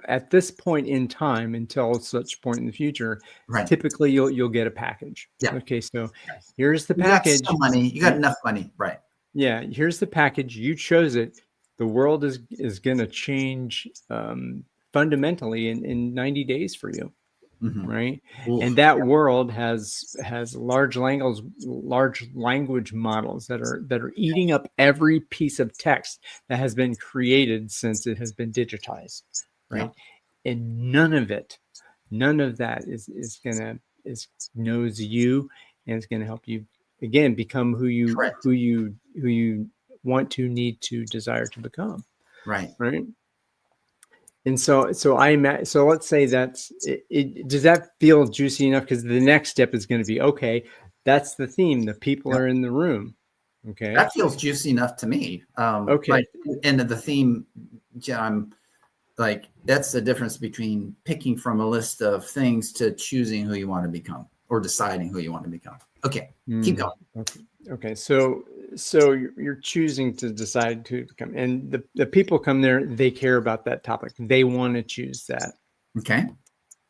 at this point in time, until such point in the future, Right. typically you'll get a package. Yeah. Okay, so here's the You got some package. money. You got You, enough money. Right. yeah, here's the package. You chose it. The world is going to change fundamentally in 90 days for you, Mm-hmm. right? Ooh, And that world has large language models that are eating up every piece of text that has been created since it has been digitized, yeah. right? And none of that is knows you, and it's going to help you again become Correct. who you want to, need to, desire to become, Right. right? And so let's say does that feel juicy enough? Because the next step is going to be, okay, that's the theme. The people Yeah. are in the room. Okay. That feels juicy enough to me. Okay. Like, and the theme, yeah, I'm like, that's the difference between picking from a list of things to choosing who you want to become or deciding who you want to become. Okay. Keep Mm, going. okay. Okay. So you're choosing to decide to become, and the people come there, they care about that topic. They want to choose that. Okay.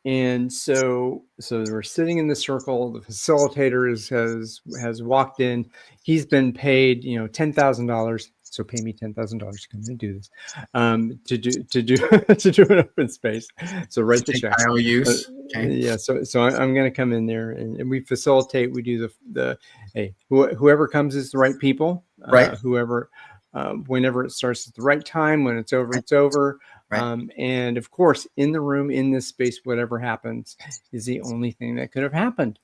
And so we're sitting in the circle. The facilitator has walked in. He's been paid, $10,000. So pay me $10,000 to come in and do this, to do to do an open space. So To write the take check. IOUs. Okay. Yeah. So I'm going to come in there, and we facilitate. We do the hey, whoever comes is the right people. Right. Whoever, whenever it starts at the right time, when it's over, Right. it's over. Right. And of course, in the room, in this space, whatever happens is the only thing that could have happened.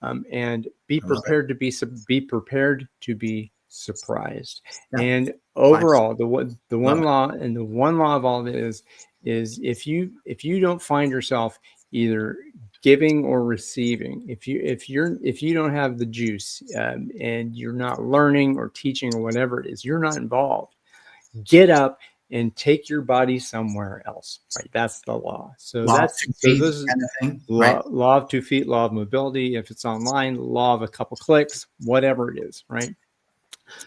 And be I love it. prepared to be prepared to be surprised. Yeah. And 5 overall, the Love one it. law, and the one law of all of it is if you don't find yourself either giving or receiving, if you don't have the juice, and you're not learning or teaching or whatever it is, you're not involved. Get up and take your body somewhere else, right? That's the law. So Law of two feet this is kind of thing. Right. law of 2 feet, law of mobility. If it's online, law of a couple clicks, whatever it is, right?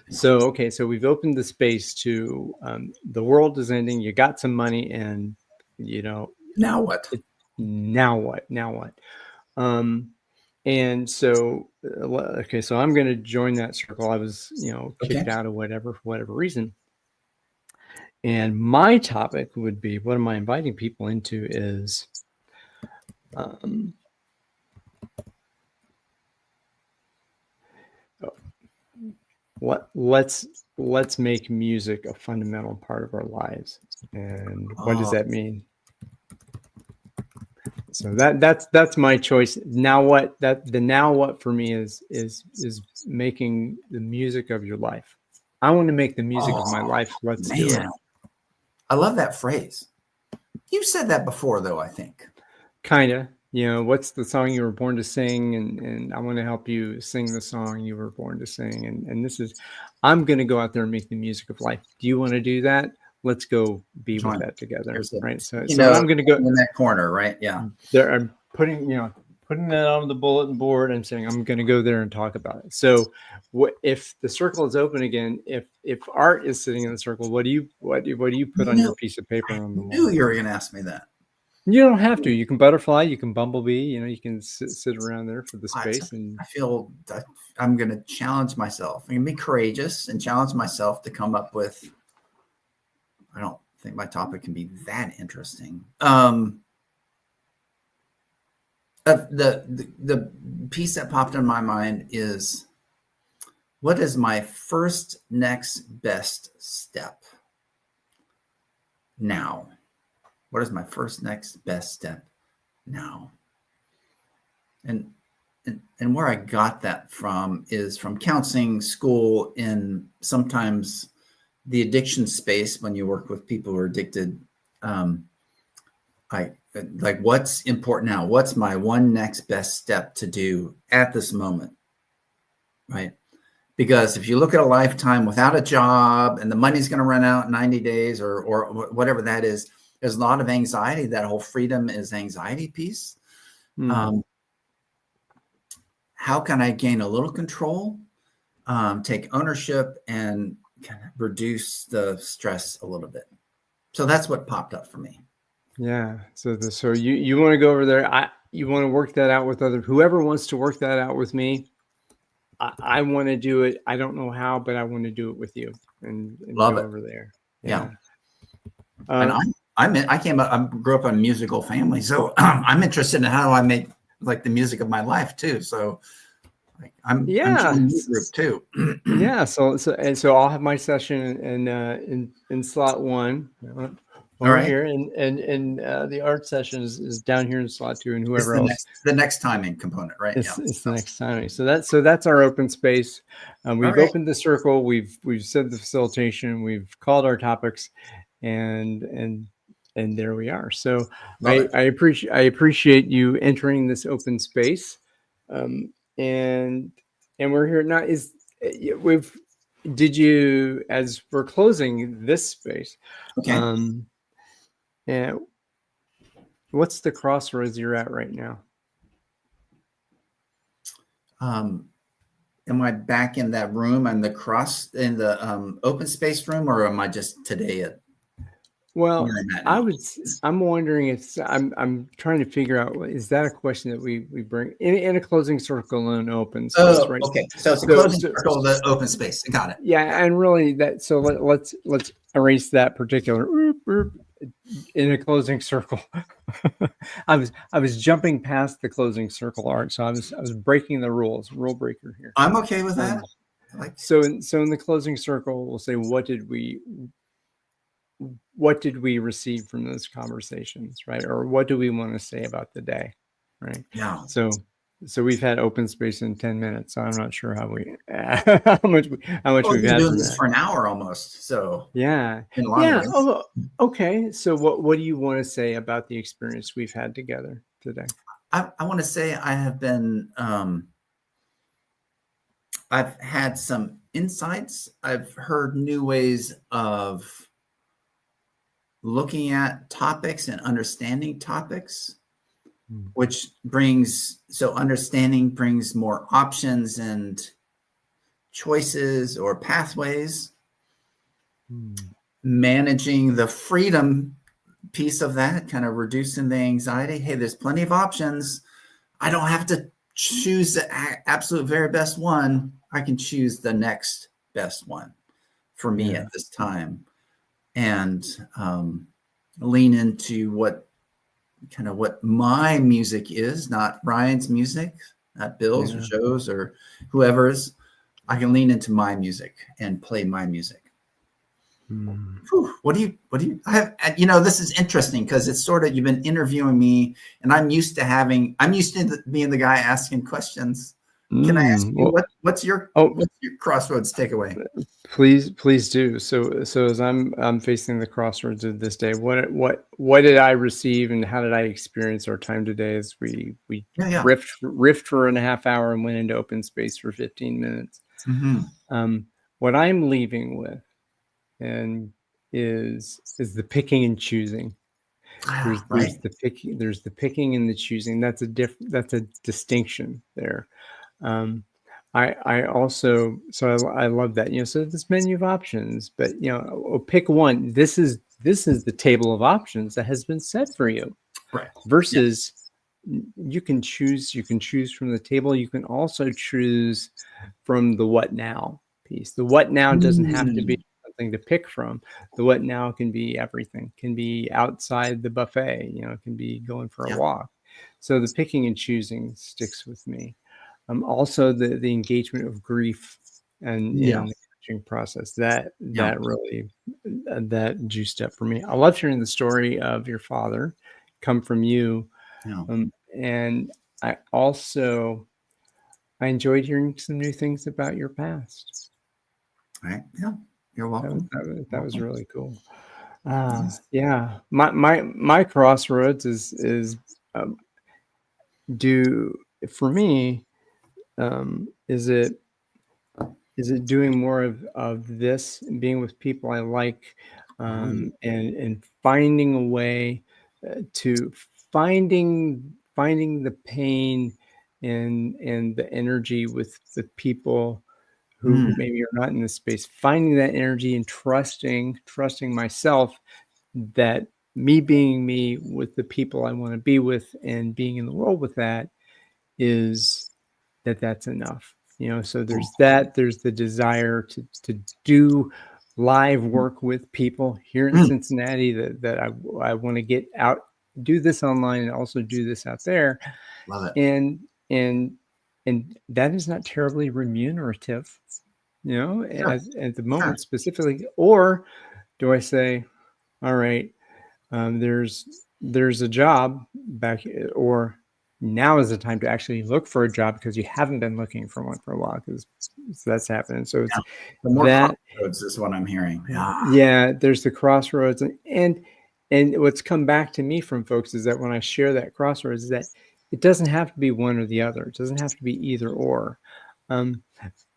So okay, so we've opened the space to, the world is ending. You got some money, and you know Now what? now what? Now what? Um, and so okay, so I'm going to join that circle. I was Okay. kicked out of whatever for whatever reason. And my topic would be, what am I inviting people into is, um, what let's let's make music a fundamental part of our lives. And what does Oh, that mean? So that's my choice. Now what for me is making the music of your life. I want to make the music of my life. Let's do it. man. I love that phrase. You said that before, though, I think. Kind of. What's the song you were born to sing? And I want to help you sing the song you were born to sing. And this is, I'm going to go out there and make the music of life. Do you want to do that? Let's go be with that together. Right. So I'm going to go in that corner, right? Yeah. There, I'm putting that on the bulletin board and saying, I'm going to go there and talk about it. So if the circle is open again, if Art is sitting in the circle, what do you put on your piece of paper on the wall? I knew you were going to ask me that. You don't have to. You can butterfly. You can bumblebee. You can sit around there for the space. And I feel that I'm going to challenge myself. I'm going to be courageous and challenge myself to come up with. I don't think my topic can be that interesting. The piece that popped in my mind is, what is my first next best step now? What is my first next best step now? And where I got that from is from counseling, school, in sometimes the addiction space. When you work with people who are addicted, like, what's important now? What's my one next best step to do at this moment? Right? Because if you look at a lifetime without a job and the money's going to run out in 90 days or whatever that is, there's a lot of anxiety. That whole freedom is anxiety piece. How can I gain a little control, take ownership, and kind of reduce the stress a little bit? So that's what popped up for me. Yeah. So you want to go over there. You want to work that out with whoever wants to work that out with me. I want to do it. I don't know how, but I want to do it with you and Love go it. over there. Yeah. And I grew up in a musical family, so I'm interested in how do I make like the music of my life too. So I'm joining the group too. Yeah. So I'll have my session in slot 1. Over here, and the art session is down here in slot 2, and whoever else. The next timing component, right? It's the next timing. So that's our open space. We've opened the circle. We've said the facilitation. We've called our topics, and there we are. So I appreciate you entering this open space, and we're here now. Did you, as we're closing this space? Okay. And what's the crossroads you're at right now? Am I back in that room and in the open space room, or am I just today at? Well, I'm wondering I'm trying to figure out, is that a question that we bring in a closing circle and open space, right? Okay. So it's a closing circle, the open space. Got it. Yeah. And really so let's erase that particular in a closing circle. I was jumping past the closing circle, Art. So I was breaking the rules, rule breaker here. I'm okay with that. So in the closing circle, we'll say, what did we receive from those conversations, right? Or what do we want to say about the day, right? Yeah. So we've had open space in 10 minutes. So I'm not sure how much we've had. Doing this for an hour almost. So yeah. Okay. So what do you want to say about the experience we've had together today? I want to say I have been. I've had some insights. I've heard new ways of looking at topics and understanding topics. Which understanding brings more options and choices or pathways. Managing the freedom piece of that, kind of reducing the anxiety. Hey, there's plenty of options. I don't have to choose the absolute very best one. I can choose the next best one for me at this time, and lean into what my music is, not Ryan's music, not Bill's or Joe's or whoever's. I can lean into my music and play my music. Whew, what do you I have, this is interesting because it's sort of, you've been interviewing me and I'm used to being the guy asking questions. Can I ask you what's your crossroads takeaway? Please do. So as I'm facing the crossroads of this day, what did I receive and how did I experience our time today as we riffed for a half hour and went into open space for 15 minutes. What I'm leaving with and is the picking and choosing. There's the picking and the choosing. That's a distinction there. I also, I love that, so this menu of options, but pick one. This is the table of options that has been set for you, right? Versus you can choose from the table. You can also choose from the what now piece. The what now doesn't have to be something to pick from. The what now can be everything. Can be outside the buffet. It can be going for a walk. So the picking and choosing sticks with me. Also the engagement of grief and the coaching process that really that juiced up for me. I love hearing the story of your father come from you. And I enjoyed hearing some new things about your past. Right. Yeah. You're welcome. That was really cool. Yeah. My crossroads is for me, is it doing more of this and being with people I like, and finding a way to finding the pain and the energy with the people who maybe are not in this space, finding that energy and trusting myself that me being me with the people I want to be with and being in the world with that is that's enough. So there's the desire to do live work with people here in Cincinnati that I want to get out, do this online and also do this out there. Love it. And that is not terribly remunerative, at the moment specifically. Or do I say, all right, there's a job back, or now is the time to actually look for a job because you haven't been looking for one for a while, because that's happening. So it's the more crossroads is what I'm hearing. Yeah, there's the crossroads, and what's come back to me from folks is that when I share that crossroads, is that it doesn't have to be one or the other. It doesn't have to be either or.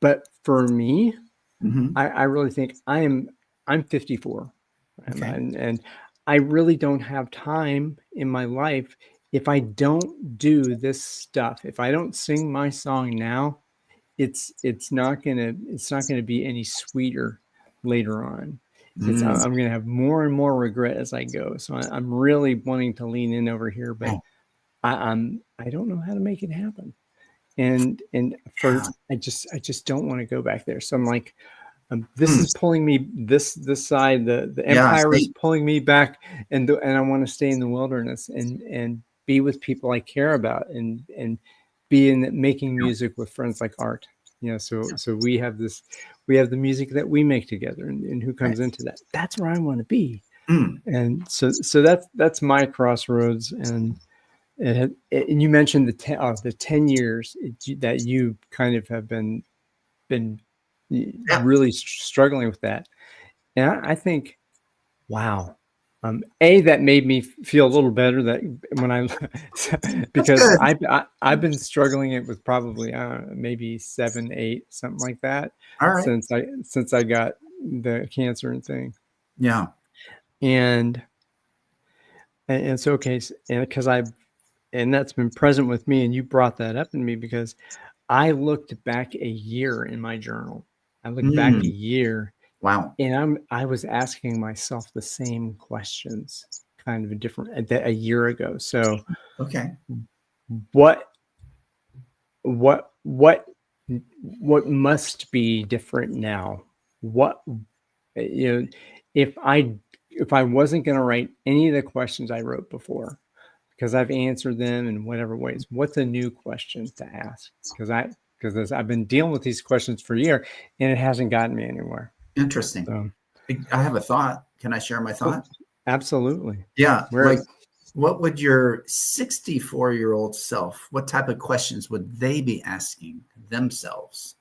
But for me, I really think I'm 54, and I really don't have time in my life if I don't do this stuff. If I don't sing my song now, it's not gonna be any sweeter later on. I'm gonna have more and more regret as I go. So I'm really wanting to lean in over here, but I don't know how to make it happen. And I just don't want to go back there. So I'm like, this is pulling me this side. The empire is pulling me back, and I want to stay in the wilderness and be with people I care about and be in making music with friends like Art. So we have the music that we make together, and who comes into that. That's where I want to be. And so that's my crossroads. And you mentioned the 10 years that you kind of have been really struggling with that. And I think, wow. That made me feel a little better that when because I've been struggling it with probably maybe 7, 8, something like that. Since I got the cancer and thing. Yeah. And so, okay. And because and that's been present with me, and you brought that up in me because I looked back a year in my journal. I looked back a year. Wow. And I was asking myself the same questions, kind of a year ago. So, okay, what must be different now? If I wasn't going to write any of the questions I wrote before, because I've answered them in whatever ways, what's a new question to ask? Because because I've been dealing with these questions for a year and it hasn't gotten me anywhere. Interesting. So, I have a thought. Can I share my thought? absolutely. Yeah. Where, what would your 64-year-old self, what type of questions would they be asking themselves?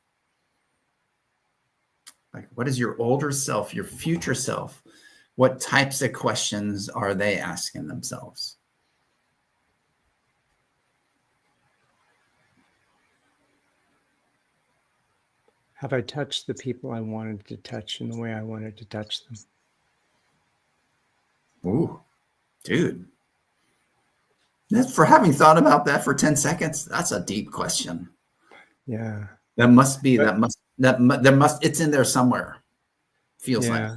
Like, what is your older self, your future self? What types of questions are they asking themselves? have I touched the people I wanted to touch in the way I wanted to touch them? Ooh, dude. For having thought about that for 10 seconds, that's a deep question. Yeah. That must be, it's in there somewhere. Feels like.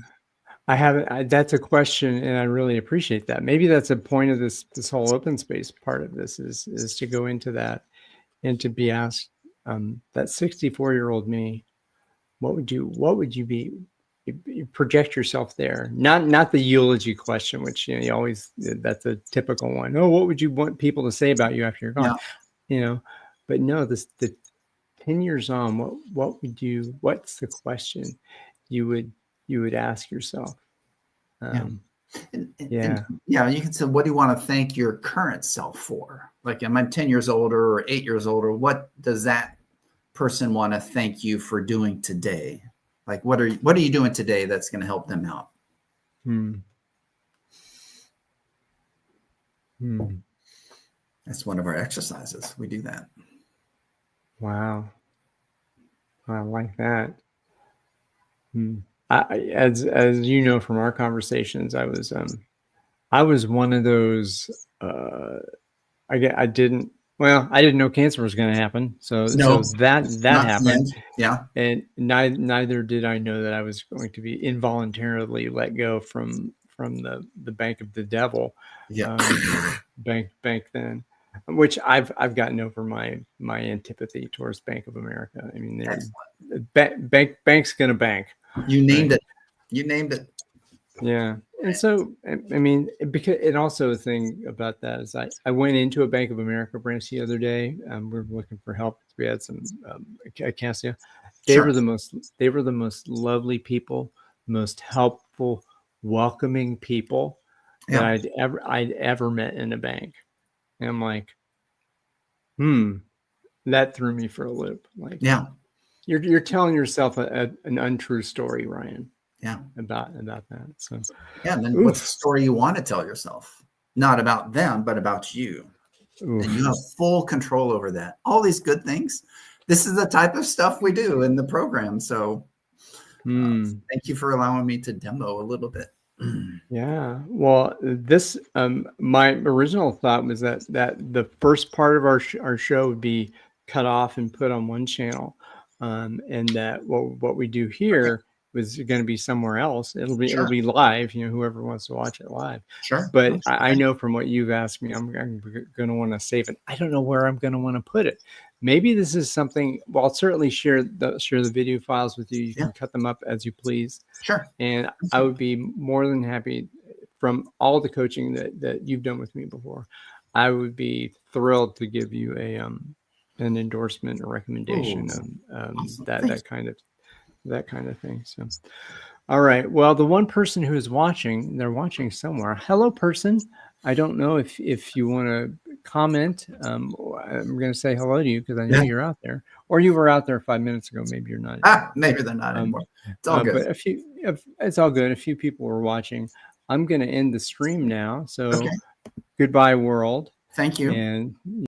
I haven't. That's a question, and I really appreciate that. Maybe that's a point of this whole open space part of this is to go into that and to be asked, that 64-year-old me, what would you be? You project yourself there, not the eulogy question, which you always, that's a typical one. Oh, what would you want people to say about you after you're gone? Yeah. But no, the 10 years on, what's the question you would ask yourself? And you can say, what do you want to thank your current self for? Like, am I 10 years older or 8 years older? What does that person want to thank you for doing today? Like, what are you doing today that's going to help them out? That's one of our exercises. We do that. Wow. I like that. As you know from our conversations, I was one of those. I didn't know cancer was going to happen, so that happened. Yeah, and neither did I know that I was going to be involuntarily let go from the bank of the devil. Bank then. Which I've gotten over my antipathy towards Bank of America. I mean, bank's gonna bank. You named it. You named it. Yeah, and so I mean, because it also a thing about that is I went into a Bank of America branch the other day. We were looking for help. We had some Acacia. They were the most lovely people, most helpful, welcoming people that I'd ever met in a bank. And I'm like, that threw me for a loop. Like, you're telling yourself an untrue story, Ryan. About that. So then what's the story you want to tell yourself? Not about them, but about you. And you have full control over that. All these good things. This is the type of stuff we do in the program. So thank you for allowing me to demo a little bit. Yeah. Well, this my original thought was that the first part of our show would be cut off and put on one channel, and that what we do here was going to be somewhere else. It'll be live. Whoever wants to watch it live. Sure. But I know from what you've asked me, I'm going to want to save it. I don't know where I'm going to want to put it. Maybe this is something. Well, I'll certainly share the video files with you. You can cut them up as you please. Sure. And I would be more than happy, from all the coaching that you've done with me before, I would be thrilled to give you an endorsement or recommendation of awesome. that kind of thing. So, all right. Well, the one person who is watching, they're watching somewhere. Hello, person. I don't know if you want to comment. I'm going to say hello to you because I know you're out there, or you were out there 5 minutes ago. Maybe you're not. Maybe they're not anymore. It's all good. But it's all good. A few people were watching. I'm going to end the stream now. So goodbye, world. Thank you. And